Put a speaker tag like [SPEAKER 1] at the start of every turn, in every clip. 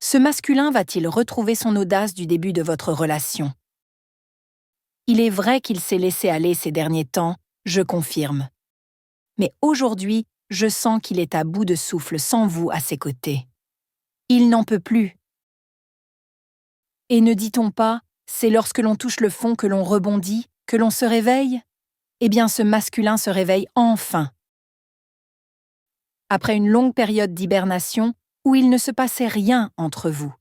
[SPEAKER 1] Ce masculin va-t-il retrouver son audace du début de votre relation? Il est vrai qu'il s'est laissé aller ces derniers temps, je confirme. Mais aujourd'hui, je sens qu'il est à bout de souffle sans vous à ses côtés. Il n'en peut plus. Et ne dit-on pas, c'est lorsque l'on touche le fond que l'on rebondit, que l'on se réveille? Eh bien, ce masculin se réveille enfin. Après une longue période d'hibernation où il ne se passait rien entre vous.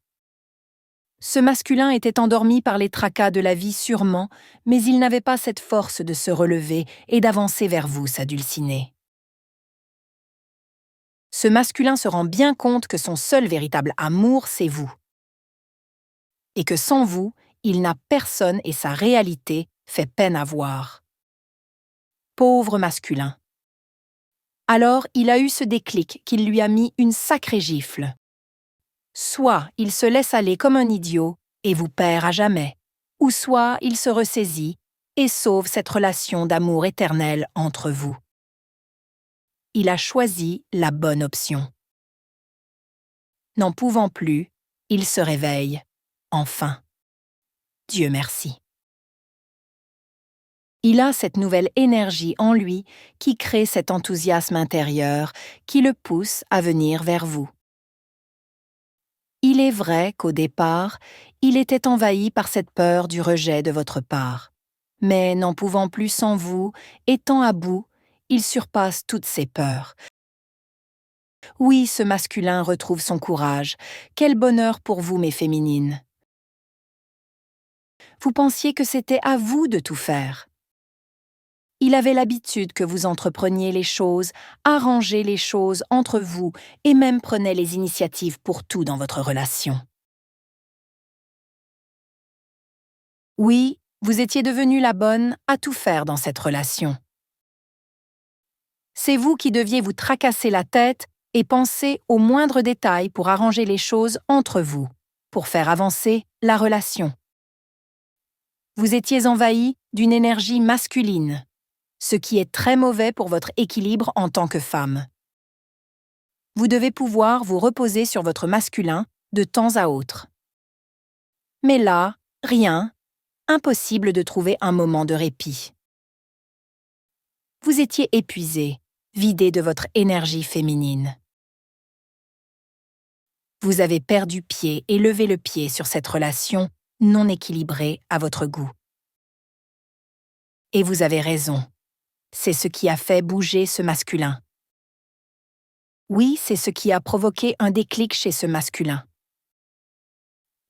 [SPEAKER 1] Ce masculin était endormi par les tracas de la vie sûrement, mais il n'avait pas cette force de se relever et d'avancer vers vous, sa dulcinée. Ce masculin se rend bien compte que son seul véritable amour, c'est vous. Et que sans vous, il n'a personne et sa réalité fait peine à voir. Pauvre masculin. Alors, il a eu ce déclic qui lui a mis une sacrée gifle. Soit il se laisse aller comme un idiot et vous perd à jamais, ou soit il se ressaisit et sauve cette relation d'amour éternel entre vous. Il a choisi la bonne option. N'en pouvant plus, il se réveille, enfin. Dieu merci. Il a cette nouvelle énergie en lui qui crée cet enthousiasme intérieur qui le pousse à venir vers vous. Il est vrai qu'au départ, il était envahi par cette peur du rejet de votre part. Mais n'en pouvant plus sans vous, étant à bout, il surpasse toutes ses peurs. Oui, ce masculin retrouve son courage. Quel bonheur pour vous, mes féminines. Vous pensiez que c'était à vous de tout faire. Il avait l'habitude que vous entrepreniez les choses, arrangez les choses entre vous et même prenait les initiatives pour tout dans votre relation. Oui, vous étiez devenue la bonne à tout faire dans cette relation. C'est vous qui deviez vous tracasser la tête et penser aux moindres détails pour arranger les choses entre vous, pour faire avancer la relation. Vous étiez envahi d'une énergie masculine, ce qui est très mauvais pour votre équilibre en tant que femme. Vous devez pouvoir vous reposer sur votre masculin de temps à autre. Mais là, rien, impossible de trouver un moment de répit. Vous étiez épuisé, vidé de votre énergie féminine. Vous avez perdu pied et levé le pied sur cette relation non équilibrée à votre goût. Et vous avez raison, c'est ce qui a fait bouger ce masculin. Oui, c'est ce qui a provoqué un déclic chez ce masculin.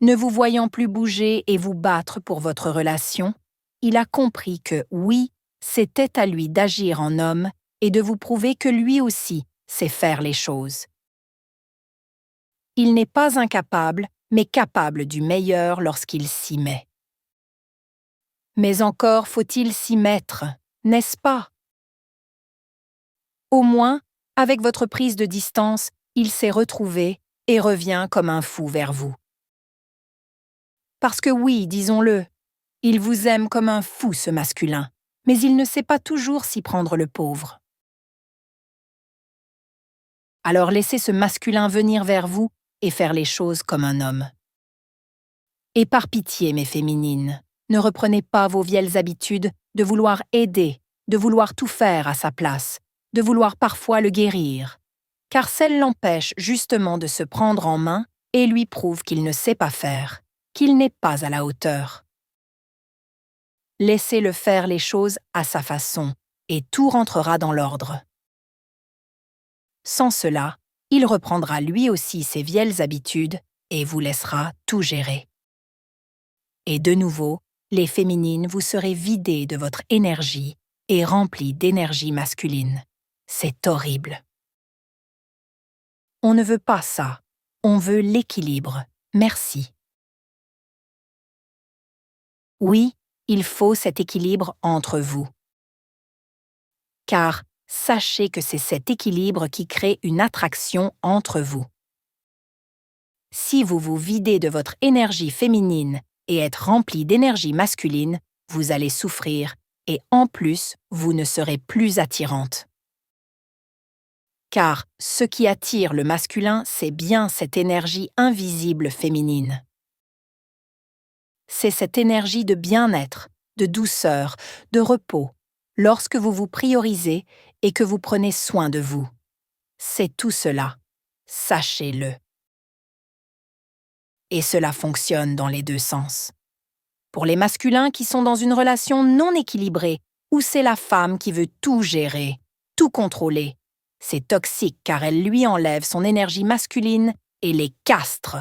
[SPEAKER 1] Ne vous voyant plus bouger et vous battre pour votre relation, il a compris que, oui, c'était à lui d'agir en homme et de vous prouver que lui aussi sait faire les choses. Il n'est pas incapable, mais capable du meilleur lorsqu'il s'y met. Mais encore faut-il s'y mettre, n'est-ce pas? Au moins, avec votre prise de distance, il s'est retrouvé et revient comme un fou vers vous. Parce que oui, disons-le, il vous aime comme un fou, ce masculin, mais il ne sait pas toujours s'y prendre le pauvre. Alors laissez ce masculin venir vers vous et faire les choses comme un homme. Et par pitié, mes féminines, ne reprenez pas vos vieilles habitudes de vouloir aider, de vouloir tout faire à sa place, de vouloir parfois le guérir, car celles l'empêchent justement de se prendre en main et lui prouvent qu'il ne sait pas faire, qu'il n'est pas à la hauteur. Laissez-le faire les choses à sa façon, et tout rentrera dans l'ordre. Sans cela, il reprendra lui aussi ses vieilles habitudes et vous laissera tout gérer. Et de nouveau, les féminines, vous serez vidées de votre énergie et remplies d'énergie masculine. C'est horrible. On ne veut pas ça. On veut l'équilibre. Merci. Oui, il faut cet équilibre entre vous. Car sachez que c'est cet équilibre qui crée une attraction entre vous. Si vous vous videz de votre énergie féminine et êtes rempli d'énergie masculine, vous allez souffrir et en plus, vous ne serez plus attirante. car ce qui attire le masculin, c'est bien cette énergie invisible féminine. C'est cette énergie de bien-être, de douceur, de repos, lorsque vous vous priorisez et que vous prenez soin de vous. C'est tout cela, sachez-le. Et cela fonctionne dans les deux sens. Pour les masculins qui sont dans une relation non équilibrée, où c'est la femme qui veut tout gérer, tout contrôler, c'est toxique car elle lui enlève son énergie masculine et les castre.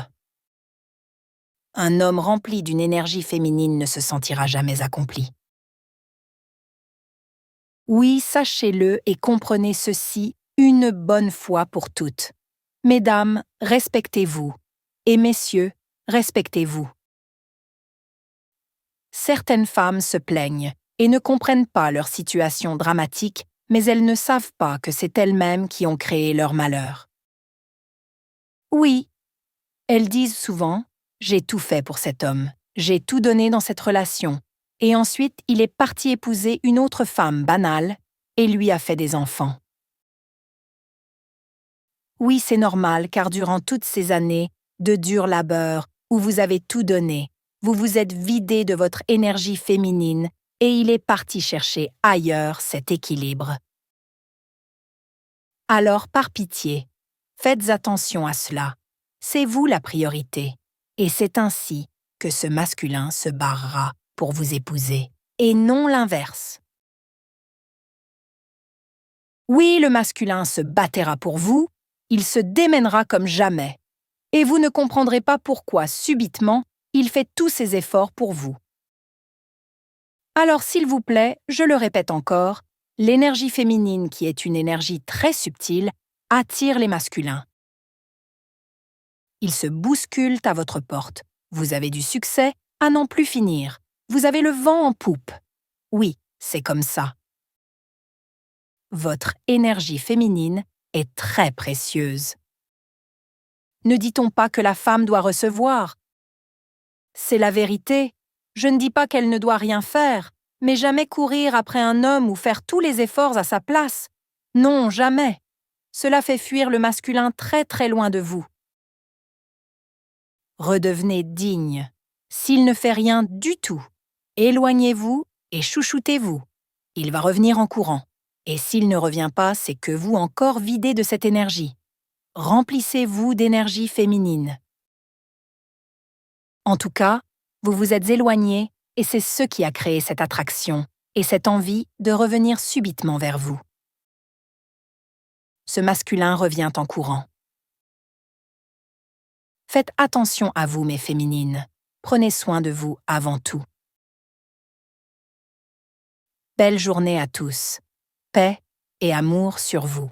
[SPEAKER 1] Un homme rempli d'une énergie féminine ne se sentira jamais accompli. Oui, sachez-le et comprenez ceci une bonne fois pour toutes. Mesdames, respectez-vous. Et messieurs, respectez-vous. Certaines femmes se plaignent et ne comprennent pas leur situation dramatique, mais elles ne savent pas que c'est elles-mêmes qui ont créé leur malheur. Oui, elles disent souvent « j'ai tout fait pour cet homme, j'ai tout donné dans cette relation ». Et ensuite, il est parti épouser une autre femme banale et lui a fait des enfants. Oui, c'est normal, car durant toutes ces années de dur labeur, où vous avez tout donné, vous vous êtes vidé de votre énergie féminine et il est parti chercher ailleurs cet équilibre. Alors, par pitié, faites attention à cela. C'est vous la priorité. Et c'est ainsi que ce masculin se barrera pour vous épouser, et non l'inverse. Oui, le masculin se battra pour vous, il se démènera comme jamais, et vous ne comprendrez pas pourquoi, subitement, il fait tous ses efforts pour vous. Alors, s'il vous plaît, je le répète encore, l'énergie féminine, qui est une énergie très subtile, attire les masculins. Ils se bousculent à votre porte. Vous avez du succès à n'en plus finir. Vous avez le vent en poupe. Oui, c'est comme ça. Votre énergie féminine est très précieuse. Ne dit-on pas que la femme doit recevoir? C'est la vérité. Je ne dis pas qu'elle ne doit rien faire, mais jamais courir après un homme ou faire tous les efforts à sa place. Non, jamais. Cela fait fuir le masculin très très loin de vous. Redevenez digne. S'il ne fait rien du tout, éloignez-vous et chouchoutez-vous. Il va revenir en courant. Et s'il ne revient pas, c'est que vous encore videz de cette énergie. Remplissez-vous d'énergie féminine. En tout cas, vous vous êtes éloigné et c'est ce qui a créé cette attraction et cette envie de revenir subitement vers vous. Ce masculin revient en courant. Faites attention à vous, mes féminines. Prenez soin de vous avant tout. Belle journée à tous. Paix et amour sur vous.